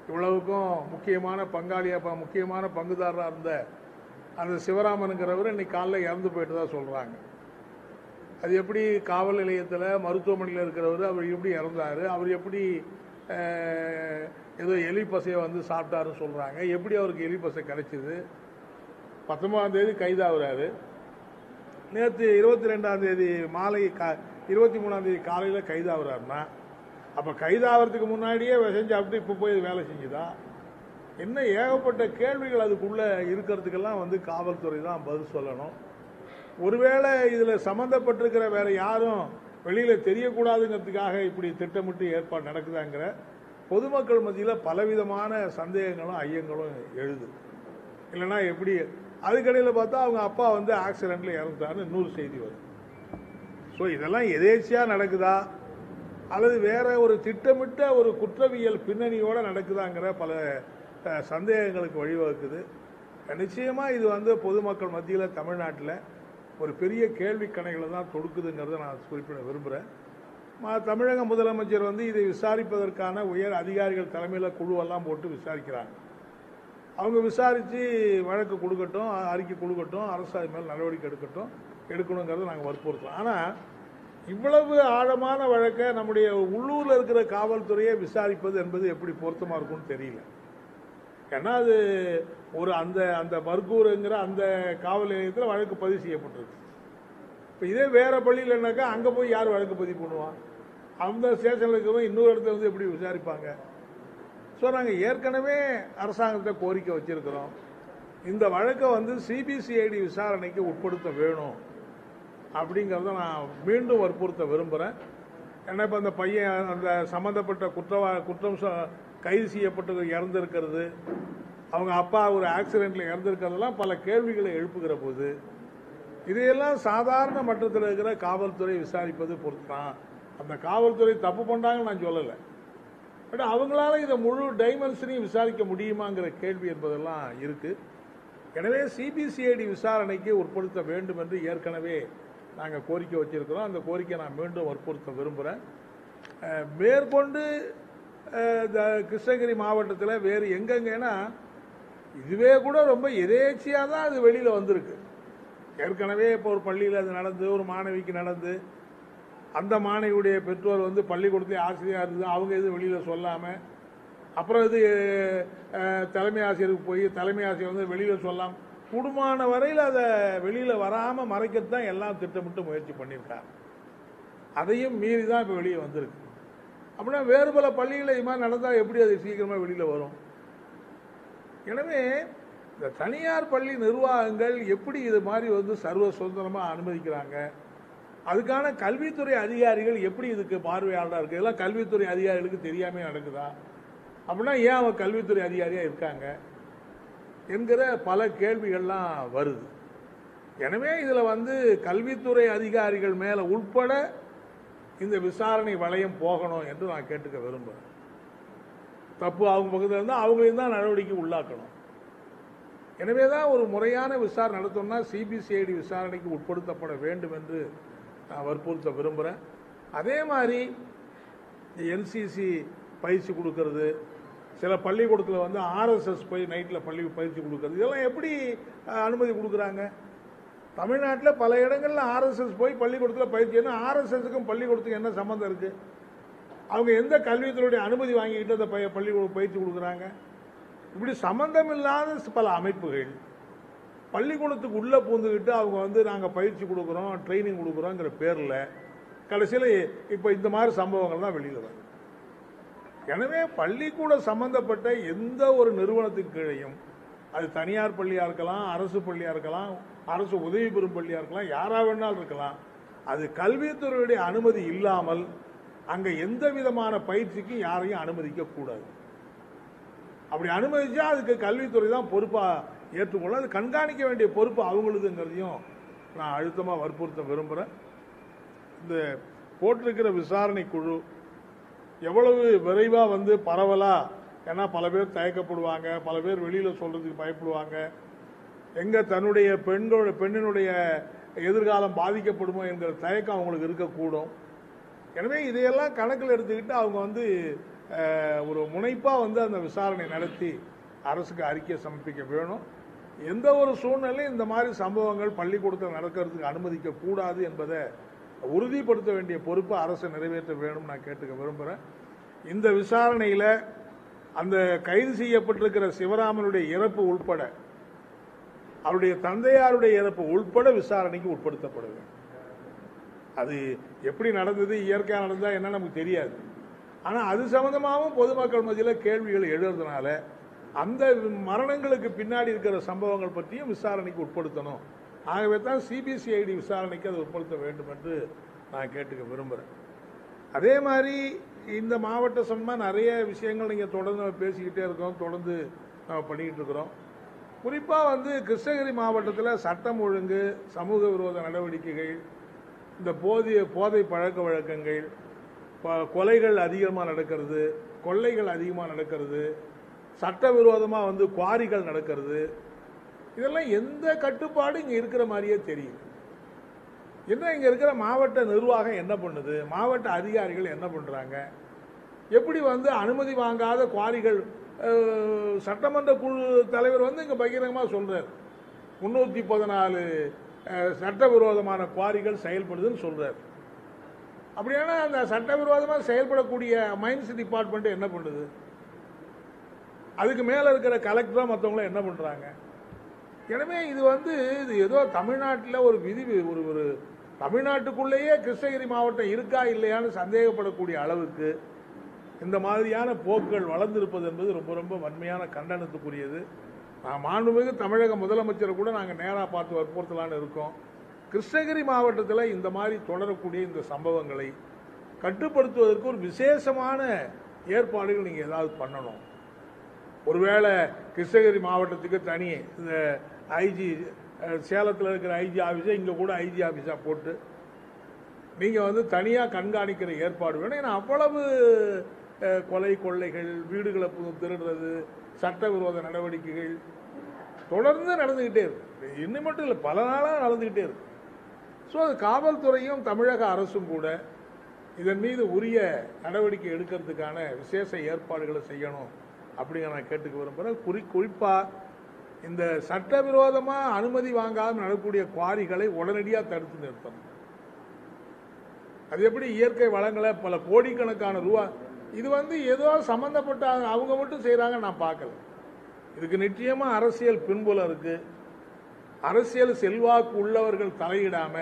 இவ்வளவுக்கும் முக்கியமான பங்குதாரராக இருந்த அந்த சிவராமனுங்கிறவர் இன்னைக்கு காலையில் இறந்து போயிட்டு தான் சொல்றாங்க. அது எப்படி காவல் நிலையத்தில் மருத்துவமனையில் இருக்கிறவர் அவர் எப்படி இறந்தாரு, அவர் எப்படி ஏதோ எலி பசையை வந்து சாப்பிட்டாருன்னு சொல்றாங்க. எப்படி அவருக்கு எலி பசை கிடைச்சிது? 19ஆம் தேதி கைதாகிறாரு. நேற்று 22ஆம் தேதி மாலை 23ஆம் தேதி காலையில் கைதாகிறாருன்னா அப்ப கைதாகிறதுக்கு முன்னாடியே விஷம் சாப்பிட்டு இப்ப போய் வேலை செஞ்சுதா? என்ன ஏகப்பட்ட கேள்விகள் அதுக்குள்ள இருக்கிறதுக்கெல்லாம் வந்து காவல்துறை தான் பதில் சொல்லணும். ஒருவேளை இதுல சம்பந்தப்பட்டிருக்கிற வேற யாரும் வெளியில தெரியக்கூடாதுங்கிறதுக்காக இப்படி திட்டமிட்டு ஏற்பாடு நடக்குதாங்கிற பொதுமக்கள் மத்தியில் பலவிதமான சந்தேகங்களும் ஐயங்களும் எழுது. இல்லைன்னா எப்படி அதுக்கடையில் பார்த்தா அவங்க அப்பா வந்து ஆக்சிடென்ட்ல இறந்துட்டாருன்னு இன்னொரு செய்தி வரும். ஸோ இதெல்லாம் எதேச்சியா நடக்குதா அல்லது வேற ஒரு திட்டமிட்ட ஒரு குற்றவியல் பின்னணியோட நடக்குதாங்கிற பல சந்தேகங்களுக்கு வழிவகுக்குது. நிச்சயமா இது வந்து பொதுமக்கள் மத்தியில் தமிழ்நாட்டில் ஒரு பெரிய கேள்வி கணைகளை தான் தொடுக்குதுங்கிறத நான் குறிப்பிட விரும்புகிறேன். தமிழக முதலமைச்சர் வந்து இதை விசாரிப்பதற்கான உயர் அதிகாரிகள் தலைமையில் குழுவெல்லாம் போட்டு விசாரிக்கிறாங்க. அவங்க விசாரித்து வழக்கு கொடுக்கட்டும், அறிக்கை கொடுக்கட்டும், அரசு அது மேல் நடவடிக்கை எடுக்கணுங்கிறத நாங்கள் வற்புறுத்தோம். ஆனால் இவ்வளவு ஆழமான வழக்கை நம்முடைய உள்ளூரில் இருக்கிற காவல்துறையை விசாரிப்பது என்பது எப்படி பொருத்தமாக இருக்கும்னு தெரியல. ஏன்னா அது ஒரு அந்த மர்கூருங்கிற அந்த காவல் நிலையத்தில் வழக்கு பதிவு செய்யப்பட்டிருக்கு. இப்போ இதே வேற பள்ளியில்னாக்கா அங்கே போய் யார் வழக்கு பதிவு பண்ணுவான்? அந்த ஸ்டேஷனில் இருக்கிறவங்க இன்னொரு இடத்துல வந்து எப்படி விசாரிப்பாங்க? ஸோ நாங்கள் ஏற்கனவே அரசாங்கத்தை கோரிக்கை வச்சிருக்கிறோம். இந்த வழக்கை வந்து சிபிசிஐடி விசாரணைக்கு உட்படுத்த வேணும் அப்படிங்கிறத நான் மீண்டும் வற்புறுத்த விரும்புகிறேன். ஏன்னா இப்போ அந்த பையன் அந்த சம்பந்தப்பட்ட குற்றம் கைது செய்யப்பட்டது இறந்திருக்கிறது, அவங்க அப்பா ஒரு ஆக்சிடென்ட்ல இறந்திருக்கிறதெல்லாம் பல கேள்விகளை எழுப்புகிற போது இதையெல்லாம் சாதாரண மட்டத்தில் இருக்கிற காவல்துறை விசாரிப்பது பொறுத்தான். அந்த காவல்துறை தப்பு பண்ணாங்கன்னு நான் சொல்லலை, பட் அவங்களால இதை முழு டைமென்ஷனையும் விசாரிக்க முடியுமாங்கிற கேள்வி என்பதெல்லாம் இருக்கு. எனவே சிபிசிஐடி விசாரணைக்கு உட்படுத்த வேண்டும் என்று ஏற்கனவே நாங்கள் கோரிக்கை வச்சிருக்கிறோம். அந்த கோரிக்கை நான் மீண்டும் வற்புறுத்த விரும்புகிறேன். மேற்கொண்டு கிருஷ்ணகிரி மாவட்டத்தில் வேறு எங்கெங்கன்னா இதுவே கூட ரொம்ப எதேச்சியாக தான் அது வெளியில் வந்திருக்கு. ஏற்கனவே இப்போ ஒரு பள்ளியில் அது நடந்து, ஒரு மாணவிக்கு நடந்து, அந்த மாணவியுடைய பெற்றோர் வந்து பள்ளிக்கூடத்தில் ஆசிரியராக இருந்தது, அவங்க எதுவும் வெளியில் சொல்லாமல், அப்புறம் இது தலைமை ஆசிரியருக்கு போய் தலைமை ஆசிரியர் வந்து வெளியில் சொல்லாமல் கூடுமான வரையில் அதை வெளியில் வராமல் மறைக்கத்தான் எல்லாம் திட்டமிட்டு முயற்சி பண்ணியிருக்காங்க. அதையும் மீறி தான் இப்போ வெளியே வந்திருக்கு. அப்படின்னா வேறு பல பள்ளிகளில் இது மாதிரி நடந்தால் எப்படி அது சீக்கிரமாக வெளியில் வரும்? எனவே இந்த தனியார் பள்ளி நிர்வாகங்கள் எப்படி இது மாதிரி வந்து சர்வ சுதந்திரமாக அனுமதிக்கிறாங்க? அதுக்கான கல்வித்துறை அதிகாரிகள் எப்படி இதுக்கு பார்வையாளராக இருக்கு? இதெல்லாம் கல்வித்துறை அதிகாரிகளுக்கு தெரியாமே நடக்குதா? அப்படின்னா ஏன் அவங்க கல்வித்துறை அதிகாரியாக இருக்காங்க என்கிற பல கேள்விகள்லாம் வருது. எனவே இதில் வந்து கல்வித்துறை அதிகாரிகள் மேலே உட்பட இந்த விசாரணை வளையம் போகணும் என்று நான் கேட்டுக்க விரும்புகிறேன். தப்பு அவங்க பக்கத்தில் இருந்தால் அவங்களையும் தான் நடவடிக்கை உள்ளாக்கணும். எனவே தான் ஒரு முறையான விசாரணை நடத்தணும்னா சிபிசிஐடி விசாரணைக்கு உட்படுத்தப்பட வேண்டும் என்று நான் வற்புறுத்த விரும்புகிறேன். அதே மாதிரி என்சிசி பயிற்சி கொடுக்கறது, சில பள்ளிக்கூடத்தில் வந்து ஆர்எஸ்எஸ் போய் நைட்டில் பயிற்சி கொடுக்கறது, இதெல்லாம் எப்படி அனுமதி கொடுக்குறாங்க? தமிழ்நாட்டில் பல இடங்களில் ஆர்எஸ்எஸ் போய் பள்ளிக்கூடத்தில் பயிற்சி. ஏன்னா ஆர்எஸ்எஸ்க்கும் பள்ளிக்கூடத்துக்கு என்ன சம்பந்தம் இருக்கு? அவங்க எந்த கல்வித்துறையுடைய அனுமதி வாங்கிக்கிட்டு அந்த பள்ளிக்கூடம் பயிற்சி கொடுக்குறாங்க? இப்படி சம்பந்தம் இல்லாத பல அமைப்புகள் பள்ளிக்கூடத்துக்கு உள்ள பூந்துக்கிட்டு அவங்க வந்து நாங்கள் பயிற்சி கொடுக்குறோம், ட்ரைனிங் கொடுக்குறோங்கிற பேரில் கடைசியில் இப்போ இந்த மாதிரி சம்பவங்கள் தான் வெளியில் வரும். எனவே பள்ளிக்கூட சம்பந்தப்பட்ட எந்த ஒரு நிறுவனத்துக்கு கீழையும், அது தனியார் பள்ளியாக இருக்கலாம், அரசு பள்ளியாக இருக்கலாம், அரசு உதவி பெறும் பள்ளியாக இருக்கலாம், யாரா வேணாலும் இருக்கலாம், அது கல்வித்துறையுடைய அனுமதி இல்லாமல் அங்கே எந்த விதமான பயிற்சிக்கும் யாரையும் அனுமதிக்க கூடாது. அப்படி அனுமதிச்சா அதுக்கு கல்வித்துறை தான் பொறுப்பாக ஏற்றுக்கொள்ள, அது கண்காணிக்க வேண்டிய பொறுப்பு அவங்களுக்குங்கிறதையும் நான் அழுத்தமாக வற்புறுத்த விரும்புகிறேன். இந்த போட்டிருக்கிற விசாரணை குழு எவ்வளவு விரைவாக வந்து பரவலா, ஏன்னா பல பேர் தயக்கப்படுவாங்க, பல பேர் வெளியில் சொல்றதுக்கு பயப்படுவாங்க, எங்க தன்னுடைய பெண்ணினுடைய எதிர்காலம் பாதிக்கப்படுமோ என்கிற தயக்கம் அவங்களுக்கு இருக்கக்கூடும். எனவே இதையெல்லாம் கணக்கில் எடுத்துக்கிட்டு அவங்க வந்து ஒரு முனைப்பாக வந்து அந்த விசாரணை நடத்தி அரசுக்கு அறிக்கை சமர்ப்பிக்க வேணும். எந்த ஒரு சூழ்நிலையும் இந்த மாதிரி சம்பவங்கள் பள்ளிக்கூடத்தில் நடக்கிறதுக்கு அனுமதிக்க கூடாது என்பதை உறுதிப்படுத்த வேண்டிய பொறுப்பை அரசு நிறைவேற்ற வேணும் நான் கேட்டுக்க விரும்புகிறேன். இந்த விசாரணையில் அந்த கைது செய்யப்பட்டிருக்கிற சிவராமனுடைய இறப்பு உள்பட அவருடைய தந்தையாருடைய இறப்பு உள்பட விசாரணைக்கு உட்படுத்தப்பட வேண்டும். அது எப்படி நடந்தது, இயற்கையாக நடந்ததா என்ன நமக்கு தெரியாது. ஆனால் அது சம்பந்தமாகவும் பொதுமக்கள் மத்தியில் கேள்விகள் எழுதுறதுனால அந்த மரணங்களுக்கு பின்னாடி இருக்கிற சம்பவங்கள் பற்றியும் விசாரணைக்கு உட்படுத்தணும். ஆகவே தான் சிபிசிஐடி விசாரணைக்கு அதை உட்படுத்த வேண்டும் என்று நான் கேட்டுக்க விரும்புகிறேன். அதே மாதிரி இந்த மாவட்ட சம்பந்தமாக நிறைய விஷயங்கள் நீங்கள் தொடர்ந்து நம்ம பேசிக்கிட்டே இருக்கோம், தொடர்ந்து நம்ம பண்ணிக்கிட்டு இருக்கிறோம். குறிப்பாக வந்து கிருஷ்ணகிரி மாவட்டத்தில் சட்டம் ஒழுங்கு, சமூக விரோத நடவடிக்கைகள், இந்த போதை பழக்க வழக்கங்கள், கொலைகள் அதிகமாக நடக்கிறது, கொள்ளைகள் அதிகமாக நடக்கிறது, சட்டவிரோதமாக வந்து குவாரிகள் நடக்கிறது, இதெல்லாம் எந்த கட்டுப்பாடு இங்கே இருக்கிற மாதிரியே தெரியும். என்ன இங்கே இருக்கிற மாவட்ட நிர்வாகம் என்ன பண்ணுது, மாவட்ட அதிகாரிகள் என்ன பண்ணுறாங்க, எப்படி வந்து அனுமதி வாங்காத குவாரிகள், சட்டமன்ற குழு தலைவர் வந்து இங்கே பகிரங்கமாக சொல்கிறார் 314 சட்டவிரோதமான குவாரிகள் செயல்படுதுன்னு சொல்கிறார். அப்படியானா அந்த சட்டவிரோதமாக செயல்படக்கூடிய மைன்ஸ் டிபார்ட்மெண்ட் என்ன பண்ணுது, அதுக்கு மேலே இருக்கிற கலெக்டராக மற்றவங்களும் என்ன பண்ணுறாங்க? எனவே இது வந்து இது ஏதோ தமிழ்நாட்டில் ஒரு விதி, ஒரு தமிழ்நாட்டுக்குள்ளேயே கிருஷ்ணகிரி மாவட்டம் இருக்கா இல்லையான்னு சந்தேகப்படக்கூடிய அளவுக்கு இந்த மாதிரியான போக்குகள் வளர்ந்திருப்பது என்பது ரொம்ப ரொம்ப வன்மையான கண்டனத்துக்குரியது. மாண்புமிகு தமிழக முதலமைச்சரை கூட நாங்கள் நேராக பார்த்து வற்புறுத்தலான்னு இருக்கோம். கிருஷ்ணகிரி மாவட்டத்தில் இந்த மாதிரி தொடரக்கூடிய இந்த சம்பவங்களை கட்டுப்படுத்துவதற்கு ஒரு விசேஷமான ஏற்பாடுகள் நீங்கள் ஏதாவது பண்ணணும். ஒருவேளை கிருஷ்ணகிரி மாவட்டத்துக்கு தனி இந்த ஐஜி, சேலத்தில் இருக்கிற ஐஜி ஆஃபீஸை இங்கே கூட ஐஜி ஆஃபீஸாக போட்டு நீங்கள் வந்து தனியாக கண்காணிக்கிற ஏற்பாடு வேணும். ஏன்னா அவ்வளவு கொலை கொள்ளைகள், வீடுகளை திருடுறது, சட்டவிரோத நடவடிக்கைகள் தொடர்ந்து நடந்துக்கிட்டே இருக்கு. இன்னும் மட்டும் இல்லை, பல நாளாக நடந்துக்கிட்டே இருக்கு. ஸோ அது காவல்துறையும் தமிழக அரசும் கூட இதன் மீது உரிய நடவடிக்கை எடுக்கிறதுக்கான விசேஷ ஏற்பாடுகளை செய்யணும் அப்படிங்கிற நான் கேட்டுக்க விரும்புகிறேன். குறிப்பாக இந்த சட்டவிரோதமாக அனுமதி வாங்காமல் நடக்கக்கூடிய குவாரிகளை உடனடியாக தடுத்து நிறுத்தணும். அது எப்படி இயற்கை வளங்களை பல கோடிக்கணக்கான ரூபா, இது வந்து ஏதோ சம்பந்தப்பட்ட அவங்க மட்டும் செய்கிறாங்க நான் பார்க்கல. இதுக்கு நிச்சயமா அரசியல் பின்புலம் இருக்கு. அரசியல் செல்வாக்கு உள்ளவர்கள் தலையிடாம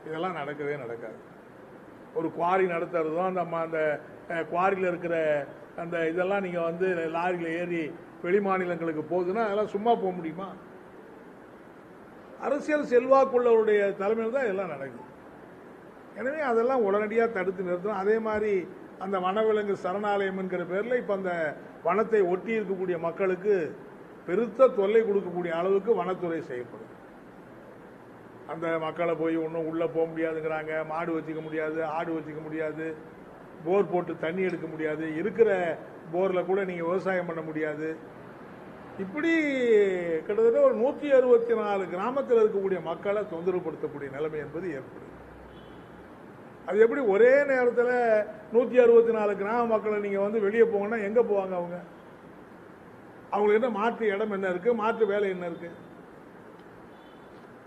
இதெல்லாம் நடக்கவே நடக்காது. ஒரு குவாரி நடத்துறதும் அந்த குவாரியில் இருக்கிற அந்த இதெல்லாம் நீங்க வந்து லாரியில் ஏறி வெளி மாநிலங்களுக்கு போகுதுன்னா அதெல்லாம் சும்மா போக முடியுமா? அரசியல் செல்வாக்குள்ளவருடைய தலைமையில் தான் இதெல்லாம் நடக்குது. எனவே அதெல்லாம் உடனடியாக தடுத்து நிறுத்தணும். அதே மாதிரி அந்த வனவிலங்கு சரணாலயம் என்கிற பேரில் இப்போ அந்த வனத்தை ஒட்டி இருக்கக்கூடிய மக்களுக்கு பெருத்த தொல்லை கொடுக்கக்கூடிய அளவுக்கு வனத்துறை செயல்படும். அந்த மக்களை போய் ஒன்றும் உள்ளே போக முடியாதுங்கிறாங்க, மாடு வச்சுக்க முடியாது, ஆடு வச்சுக்க முடியாது, போர் போட்டு தண்ணி எடுக்க முடியாது, இருக்கிற போரில் கூட நீங்கள் விவசாயம் பண்ண முடியாது. இப்படி கிட்டத்தட்ட ஒரு 164 கிராமத்தில் இருக்கக்கூடிய மக்களை தொந்தரவுப்படுத்தக்கூடிய நிலைமை என்பது ஏற்படும். அது எப்படி ஒரே நேரத்தில் 164 கிராம மக்களை நீங்கள் வந்து வெளியே போங்கன்னா எங்கே போவாங்க? அவங்களுக்கு என்ன மாற்று இடம் என்ன இருக்கு, மாற்று வேலை என்ன இருக்கு?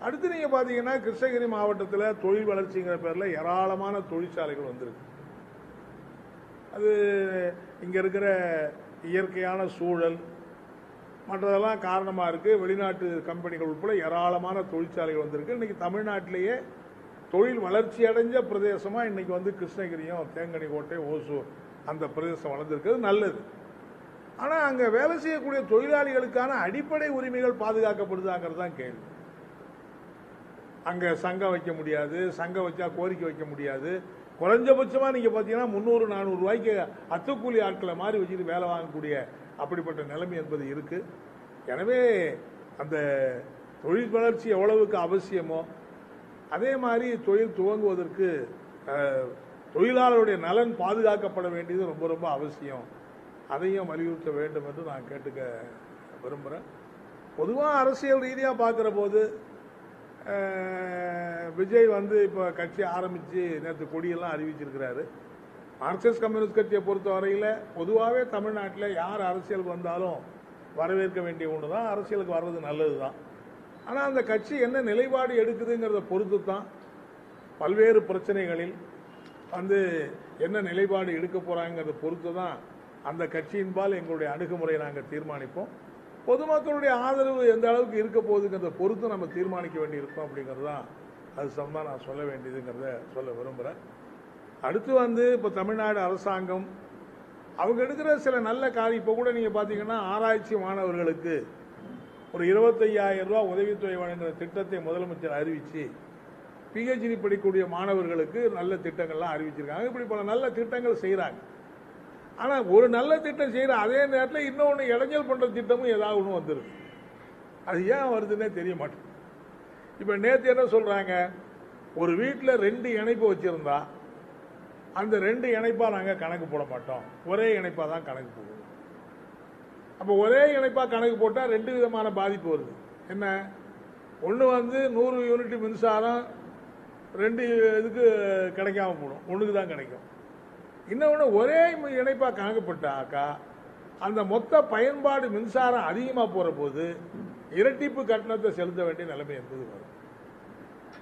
அடுத்து நீங்க பாத்தீங்கன்னா கிருஷ்ணகிரி மாவட்டத்தில் தொழில் வளர்ச்சிங்கிற பேர்ல ஏராளமான தொழிற்சாலைகள் வந்திருக்கு. அது இங்க இருக்கிற இயற்கையான சூழல் மற்றதெல்லாம் காரணமா இருக்கு. வெளிநாட்டு கம்பெனிகள் உட்பட ஏராளமான தொழிற்சாலைகள் வந்திருக்கு. இன்னைக்கு தமிழ்நாட்டிலேயே தொழில் வளர்ச்சி அடைஞ்ச பிரதேசமா இன்னைக்கு வந்து கிருஷ்ணகிரியும், தேங்கனிக்கோட்டை, ஓசூர் அந்த பிரதேசம் வளர்ந்துருக்கிறது நல்லது. ஆனா அங்க வேலை செய்யக்கூடிய தொழிலாளிகளுக்கான அடிப்படை உரிமைகள் பாதுகாக்கப்படுதாங்கிறது தான் கேள்வி. அங்க சங்கம் வைக்க முடியாது, சங்கம் வச்சா கோரிக்கை வைக்க முடியாது. குறைஞ்சபட்சமா நீங்க பாத்தீங்கன்னா 300-400 ரூபாய்க்கு அத்துக்கூலி ஆட்களை மாதிரி வச்சுட்டு வேலை வாங்கக்கூடிய அப்படிப்பட்ட நிலைமை என்பது இருக்கு. எனவே அந்த தொழில் வளர்ச்சி எவ்வளவுக்கு அவசியமோ அதே மாதிரி தொழில் துவங்குவதற்கு தொழிலாளருடைய நலன் பாதுகாக்கப்பட வேண்டியது ரொம்ப ரொம்ப அவசியம். அதையும் வலியுறுத்த வேண்டும் என்று நான் கேட்டுக்க விரும்புகிறேன். பொதுவாக அரசியல் ரீதியாக பார்க்குற போது விஜய் வந்து இப்போ கட்சி ஆரம்பித்து நேற்று கொடியெல்லாம் அறிவிச்சிருக்கிறாரு. மார்க்சிஸ்ட் கம்யூனிஸ்ட் கட்சியை பொறுத்த வரையில் பொதுவாகவே தமிழ்நாட்டில் யார் அரசியலுக்கு வந்தாலும் வரவேற்க வேண்டிய ஒன்று தான், அரசியலுக்கு வர்றது நல்லது தான். ஆனால் அந்த கட்சி என்ன நிலைப்பாடு எடுக்குதுங்கிறத பொறுத்து தான் பல்வேறு பிரச்சனைகளில் என்ன நிலைப்பாடு எடுக்க போகிறாங்கிறத பொறுத்து தான் அந்த கட்சியின்பால் எங்களுடைய அணுகுமுறையை நாங்கள் தீர்மானிப்போம். பொதுமக்களுடைய ஆதரவு எந்த அளவுக்கு இருக்க போகுதுங்கிறத பொறுத்து நம்ம தீர்மானிக்க வேண்டியிருக்கோம் அப்படிங்கிறது தான் அது சம்பந்தமாக நான் சொல்ல வேண்டியதுங்கிறத சொல்ல விரும்புகிறேன். அடுத்து இப்போ தமிழ்நாடு அரசாங்கம் அவங்க எடுக்கிற சில நல்ல காரியம், இப்போ கூட நீங்கள் பார்த்தீங்கன்னா ஆராய்ச்சி மாணவர்களுக்கு ஒரு 25,000 ரூபா உதவித்தொகை வழங்குகிற திட்டத்தை முதலமைச்சர் அறிவித்து பிஹெச்டி படிக்கக்கூடிய மாணவர்களுக்கு நல்ல திட்டங்கள்லாம் அறிவிச்சிருக்காங்க. இப்படி பல நல்ல திட்டங்கள் செய்கிறாங்க. ஆனால் ஒரு நல்ல திட்டம் செய்கிற அதே நேரத்தில் இன்னொன்று இடைஞ்சல் பண்ணுற திட்டமும் ஏதாவது ஒன்று வந்துருக்கு. அது ஏன் வருதுன்னே தெரிய மாட்டேங்குது. இப்போ நேற்று என்ன சொல்கிறாங்க, ஒரு வீட்டில் 2 இணைப்பு வச்சுருந்தா அந்த 2 இணைப்பாக நாங்கள் கணக்கு போட மாட்டோம், ஒரே இணைப்பாக தான் கணக்கு போடுவோம். அப்போ ஒரே இணைப்பாக கணக்கு போட்டால் 2 விதமான பாதிப்பு வருது. என்ன, ஒன்று 100 யூனிட் மின்சாரம் 2 இதுக்கு கிடைக்காம போடும், ஒன்றுக்கு தான் கிடைக்கும். இன்னொன்று ஒரே இணைப்பாக கணக்குப்பட்டாக்கா அந்த மொத்த பயன்பாடு மின்சாரம் அதிகமாக போகிற போது இரட்டிப்பு கட்டணத்தை செலுத்த வேண்டிய நிலைமை என்பது வரும்.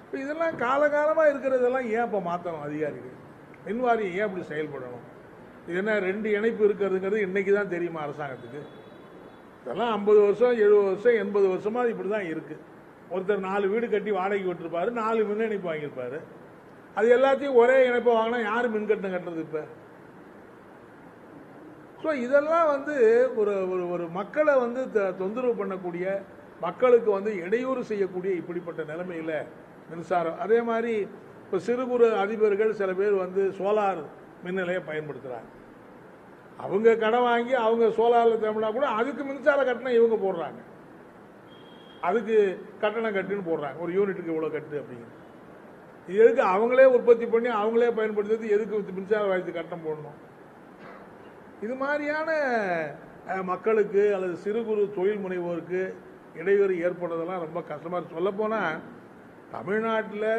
இப்போ இதெல்லாம் காலகாலமாக இருக்கிறதெல்லாம் ஏன் இப்போ மாற்றணும்? அதிகாரிகள் மின்வாரியம் ஏன் அப்படி செயல்படணும்? இது என்ன 2 இணைப்பு இருக்கிறதுங்கிறது இன்னைக்கு தான் தெரியுமா அரசாங்கத்துக்கு? இதெல்லாம் 50 வருஷம் 70 வருஷம் 80 வருஷமா இப்படி தான் இருக்கு. ஒருத்தர் 4 வீடு கட்டி வாடகைக்கு விட்டுருப்பாரு, 4 மின் இணைப்பு வாங்கியிருப்பாரு. அது எல்லாத்தையும் ஒரே இணைப்பை வாங்கினா யார் மின் கட்டணம் கட்டுறது? இப்போ ஸோ இதெல்லாம் ஒரு ஒரு மக்களை தொந்தரவு பண்ணக்கூடிய, மக்களுக்கு இடையூறு செய்யக்கூடிய இப்படிப்பட்ட நிலைமையில் மின்சாரம். அதே மாதிரி இப்போ சிறு குறு அதிபர்கள் சில பேர் சோலார் மின் நிலையம் பயன்படுத்துகிறாங்க. அவங்க கடன் வாங்கி அவங்க சோலாரில் தேவைன்னா கூட அதுக்கு மின்சார கட்டணம் இவங்க போடுறாங்க, அதுக்கு கட்டணம் கட்டுன்னு போடுறாங்க, ஒரு யூனிட்டுக்கு இவ்வளோ கட்டு அப்படிங்கிறது. இது எதுக்கு அவங்களே உற்பத்தி பண்ணி அவங்களே பயன்படுத்துறது, எதுக்கு மின்சார வாரியத்துக்கு கட்டணம் போடணும்? இது மாதிரியான மக்களுக்கு அல்லது சிறு குறு தொழில் முனைவோருக்கு இடையூறு ஏற்படுறதெல்லாம் ரொம்ப கஷ்டமாக. சொல்லப்போனால் தமிழ்நாட்டில்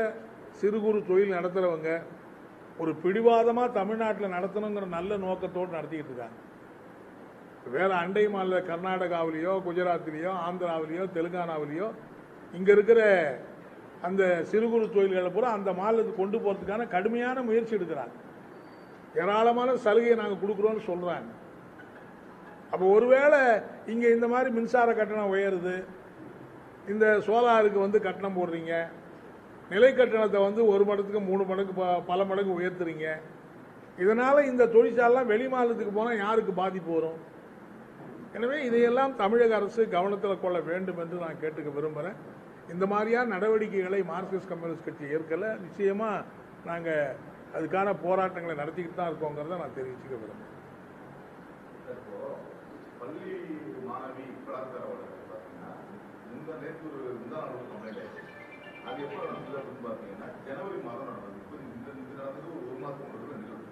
சிறு குறு தொழில் நடத்துகிறவங்க ஒரு பிடிவாதமாக தமிழ்நாட்டில் நடத்தணுங்கிற நல்ல நோக்கத்தோடு நடத்திக்கிட்டு இருக்காங்க. வேற அண்டை மாநில கர்நாடகாவிலேயோ குஜராத்திலேயோ ஆந்திராவிலேயோ தெலுங்கானாவிலேயோ இங்கே இருக்கிற அந்த சிறு குறு தொழில்களை பூரா அந்த மாநிலத்துக்கு கொண்டு போகிறதுக்கான கடுமையான முயற்சி எடுக்கிறாங்க. ஏராளமான சலுகையை நாங்கள் கொடுக்குறோன்னு சொல்கிறாங்க. அப்போ ஒருவேளை இங்கே இந்த மாதிரி மின்சார கட்டணம் உயருது, இந்த சோலாருக்கு கட்டணம் போடுறீங்க, நிலை கட்டணத்தை 1 மடத்துக்கு 3 மடங்கு பல மடங்கு உயர்த்துறீங்க. இதனால் இந்த தொழிற்சாலாம் வெளி மாநிலத்துக்கு போனால் யாருக்கு பாதிப்பு வரும்? எனவே இதையெல்லாம் தமிழக அரசு கவனத்தில் கொள்ள வேண்டும் என்று நான் கேட்டுக்க விரும்புகிறேன். இந்த மாதிரியான நடவடிக்கைகளை மார்க்சிஸ்ட் கம்யூனிஸ்ட் கட்சி ஏற்கல. நிச்சயமாக நாங்கள் அதுக்கான போராட்டங்களை நடத்திக்கிட்டு தான் இருக்கோங்கிறத நான் தெரிவிச்சுக்க விரும்புகிறேன். பள்ளி மாணவி பலாத்கார வழக்கு பார்த்தீங்கன்னா நேற்று அது எப்போ நடந்தது அப்படின்னு பார்த்தீங்கன்னா ஜனவரி மாதம் நடந்தது. இந்த நடந்தது ஒரு மாதம் நிகழ்வு.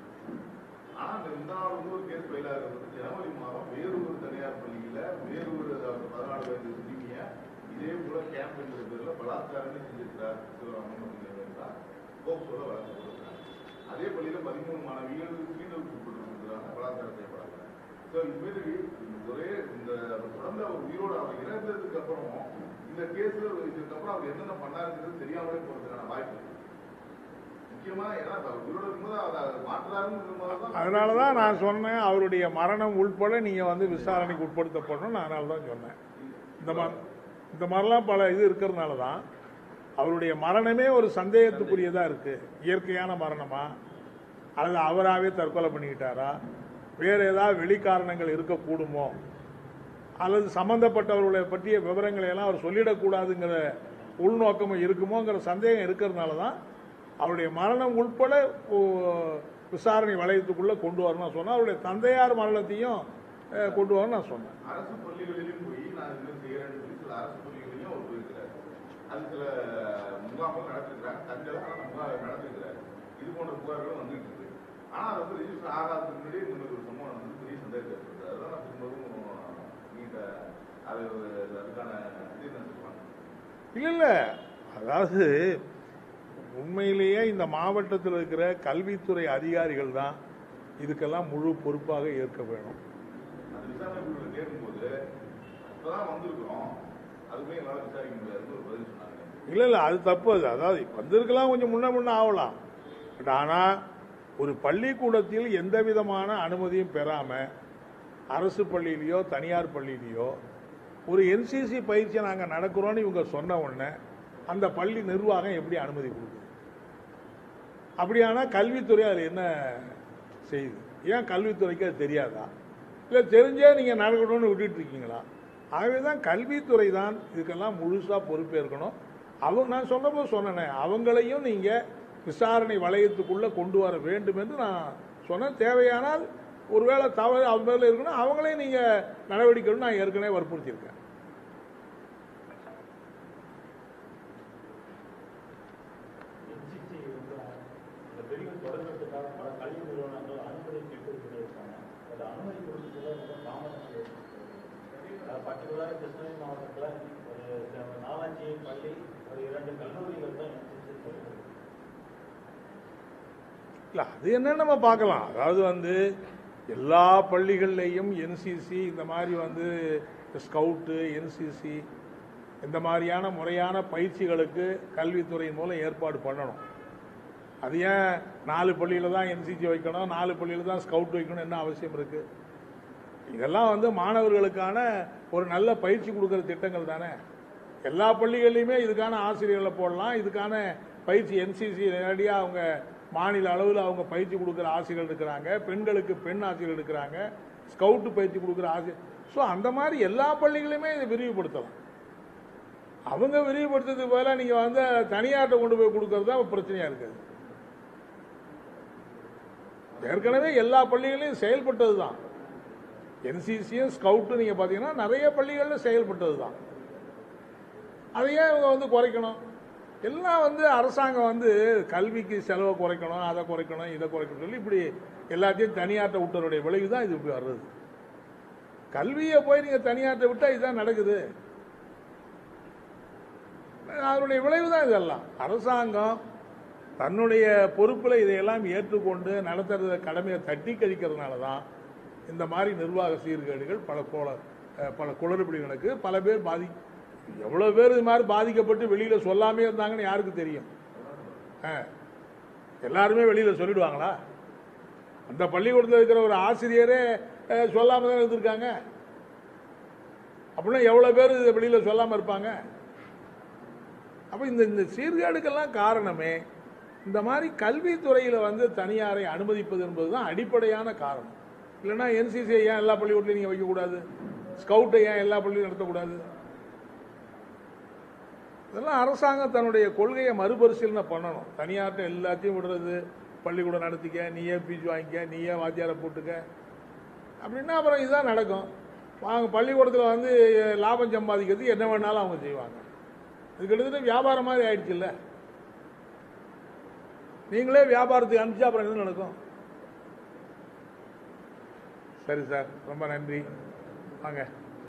ஆனால் அந்த இந்த ஒரு கேஸ் ஃபைல் ஆகிறது ஜனவரி மாதம் வேறு ஒரு தனியார் பள்ளியில் வேறு ஒரு 14 வயது சிறுமியை இதே போல கேம்ப் என்ற பேரில் பலாத்காரமே செஞ்சிருக்கிறார் போக்சோல வழக்கு போட்டிருக்காங்க. அதே பள்ளியில் 13 மாணவிகள் சீனருக்கு உட்பட்டிருக்கிறாங்க, பலாத்காரம் செய்யப்படாங்க. ஸோ இதுமாரி ஒரே இந்த தொடர்ந்து அவர் உயிரோடு அவர் இறந்ததுக்கு அப்புறம் இந்த கேஸ்ல இதுக்கப்புறம் அவர் என்னென்ன பண்ணாருங்கிறது தெரியாமலே போறதுக்கான வாய்ப்பு முக்கியமா. ஏன்னா உயிரோடு இருக்கும்போது அதை மாற்றாருன்னு அதனாலதான் நான் சொன்னேன் அவருடைய மரணம் உட்பட நீங்க விசாரணைக்கு உட்படுத்தப்படணும். அதனால தான் சொன்னேன். இந்த மாதிரிலாம் பல இது இருக்கிறதுனால தான் அவருடைய மரணமே ஒரு சந்தேகத்துக்குரியதா இருக்கு. இயற்கையான மரணமா அல்லது அவராகவே தற்கொலை பண்ணிக்கிட்டாரா, வேற ஏதாவது வெளிக்காரணங்கள் இருக்கக்கூடுமோ, அல்லது சம்பந்தப்பட்டவர்களை பற்றிய விவரங்களை எல்லாம் அவர் சொல்லிடக்கூடாதுங்கிற உள்நோக்கமும் இருக்குமோங்கிற சந்தேகம் இருக்கிறதுனால தான் அவருடைய மரணம் உட்பட விசாரணை வளையத்துக்குள்ள கொண்டு வரணும் சொன்னா, அவருடைய தந்தையார் மரணத்தையும் கொண்டு வரணும் நான் சொன்னேன். அரசு பள்ளிகளிலும் போய் நான் இது செய்யறேன்னு சொல்லி சில அரசு பள்ளிகளையும் அவர் போயிருக்கிறார். அது சில முகாம்கள் நடத்திருக்கிறாங்க, தஞ்சை நடத்திருக்கிறார். இது போன்ற புகார்களும் வந்துட்டு இருக்கு. ஆனா அது ரிஜிஸ்டர் ஆகாததுக்கு முன்னாடி இந்த மாதிரி ஒரு சம்பவம் நடந்தது, பெரிய சந்தேகம் ஏற்படுது. அதுதான் நான் திரும்பவும் நீங்க அதுக்கான இது என்ன சொல்லுவாங்க? இல்ல அதாவது உண்மையிலேயே இந்த மாவட்டத்தில் இருக்கிற கல்வித்துறை அதிகாரிகள் தான் இதுக்கெல்லாம் முழு பொறுப்பாக ஏற்க வேணும். அந்த விசாரணை குழுவில் கேட்கும்போது இப்பதான் வந்திருக்கிறோம், அதுவே எங்களால் விசாரிக்க முடியாதுன்னு ஒரு பதில் சொன்னாங்க. இல்லை அது தப்பு. அது அதாவது வந்திருக்கலாம், கொஞ்சம் முன்ன ஆகலாம். பட் ஆனால் ஒரு பள்ளிக்கூடத்தில் எந்த விதமான அனுமதியும் பெறாமல் அரசு பள்ளியிலையோ தனியார் பள்ளியிலையோ ஒரு என்சிசி பயிற்சியை நாங்கள் நடக்கிறோன்னு இவங்க சொன்ன உடனே அந்த பள்ளி நிர்வாகம் எப்படி அனுமதி கொடுக்குது? அப்படியானா கல்வித்துறை அதில் என்ன செய்யுது? ஏன் கல்வித்துறைக்கு அது தெரியாதா? இல்லை தெரிஞ்சே நீங்கள் நடக்கணும்னு விட்டுட்டு இருக்கீங்களா? ஆகவே தான் கல்வித்துறை தான் இதுக்கெல்லாம் முழுசாக பொறுப்பேற்கணும். நான் சொன்னபோது சொன்னேன், அவங்களையும் நீங்கள் விசாரணை வளையத்துக்குள்ளே கொண்டு வர வேண்டும் என்று நான் சொன்னேன். தேவையானால் ஒருவேளை தவறு அவங்க மேலே இருக்கணும், அவங்களையும் நீங்கள் நடவடிக்கை நான் ஏற்கனவே வற்புறுத்தியிருக்கேன். கிருஷ்ணகிரி மாவட்டத்தில் ஒரு 4 பள்ளி, ஒரு 2 கல்லூரிகள் தான் இல்லை அது என்னன்னு நம்ம பார்க்கலாம். அதாவது எல்லா பள்ளிகள்லையும் என்சிசி இந்த மாதிரி ஸ்கவுட்டு என்சிசி இந்த மாதிரியான முறையான பயிற்சிகளுக்கு கல்வித்துறையின் மூலம் ஏற்பாடு பண்ணணும். அது ஏன் 4 பள்ளியில் தான் என்சிசி வைக்கணும், 4 பள்ளியில் தான் ஸ்கவுட் வைக்கணும், என்ன அவசியம் இருக்கு? இதெல்லாம் மாணவர்களுக்கான ஒரு நல்ல பயிற்சி கொடுக்குற திட்டங்கள் தானே. எல்லா பள்ளிகள்லையுமே இதுக்கான ஆசிரியர்களை போடலாம். இதுக்கான பயிற்சி என்சிசி நேரடியாக அவங்க மாநில அளவில் அவங்க பயிற்சி கொடுக்குற ஆசிரியர்கள் இருக்கிறாங்க, பெண்களுக்கு பெண் ஆசிரியர்கள் இருக்கிறாங்க, ஸ்கவுட்டு பயிற்சி கொடுக்குற ஆசிரியர். ஸோ அந்த மாதிரி எல்லா பள்ளிகளையுமே இதை விரிவுபடுத்தலாம். அவங்க விரிவுபடுத்துறதுக்கு பதிலாக நீங்கள் தனியார்ட்ட கொண்டு போய் கொடுக்கறது தான் பிரச்சனையாக இருக்குது. ஏற்கனவே எல்லா பள்ளிகளையும் செயல்பட்டது தான் என்சிசியும் ஸ்கவுட்டும். நீங்கள் பார்த்தீங்கன்னா நிறைய பள்ளிகளில் செயல்பட்டது தான். அதையே இவங்க குறைக்கணும். எல்லாம் அரசாங்கம் கல்விக்கு செலவை குறைக்கணும், அதை குறைக்கணும், இதை குறைக்கணும் சொல்லி இப்படி எல்லாத்தையும் தனியார்ட்ட விட்டவருடைய விளைவு தான் இது இப்படி வர்றது. கல்வியை போய் நீங்கள் தனியார்ட்ட விட்டால் இதுதான் நடக்குது. அதனுடைய விளைவு தான் இதெல்லாம். அரசாங்கம் தன்னுடைய பொறுப்பில் இதையெல்லாம் ஏற்றுக்கொண்டு நடத்துறத கடமையை தட்டி கழிக்கிறதுனால தான் இந்த மாதிரி நிர்வாக சீர்கேடுகள் பல குளறுபடிகளுக்கு பல பேர் எவ்வளவு பேர் இது மாதிரி பாதிக்கப்பட்டு வெளியில சொல்லாமே இருந்தாங்கன்னு யாருக்கு தெரியும்? எல்லாருமே வெளியில சொல்லிடுவாங்களா? அந்த பள்ளிக்கூடத்தில் இருக்கிற ஒரு ஆசிரியரே சொல்லாம தான் இருந்திருக்காங்க. அப்படின்னா எவ்வளவு பேர் வெளியில சொல்லாம இருப்பாங்க? அப்ப இந்த சீர்கேடுக்கெல்லாம் காரணமே இந்த மாதிரி கல்வித்துறையில தனியாரை அனுமதிப்பது என்பதுதான் அடிப்படையான காரணம். இல்லைன்னா என்சிசியை ஏன் எல்லா பள்ளிக்கூடத்திலையும் நீங்க வைக்கக்கூடாது? ஸ்கவுட்டை ஏன் எல்லா பள்ளியும் நடத்தக்கூடாது? இதெல்லாம் அரசாங்கம் தன்னுடைய கொள்கையை மறுபரிசீலனை பண்ணணும். தனியார்ட்ட எல்லாத்தையும் விடுறது, பள்ளிக்கூடம் நடத்திக்க, நீயே ஃபீஸ் வாங்கிக்க, நீயே வாத்தியாரை போட்டுக்க அப்படின்னா அப்புறம் இதுதான் நடக்கும். அவங்க பள்ளிக்கூடத்தில் லாபம் சம்பாதிக்கிறது என்ன வேணாலும் அவங்க செய்வாங்க. இது கிட்டத்தட்ட வியாபாரம் மாதிரி ஆயிடுச்சு இல்லை? நீங்களே வியாபாரத்துக்கு அனுப்பிச்சா அப்புறம் என்ன நடக்கும்? சரி சார், ரொம்ப நன்றி. வாங்க.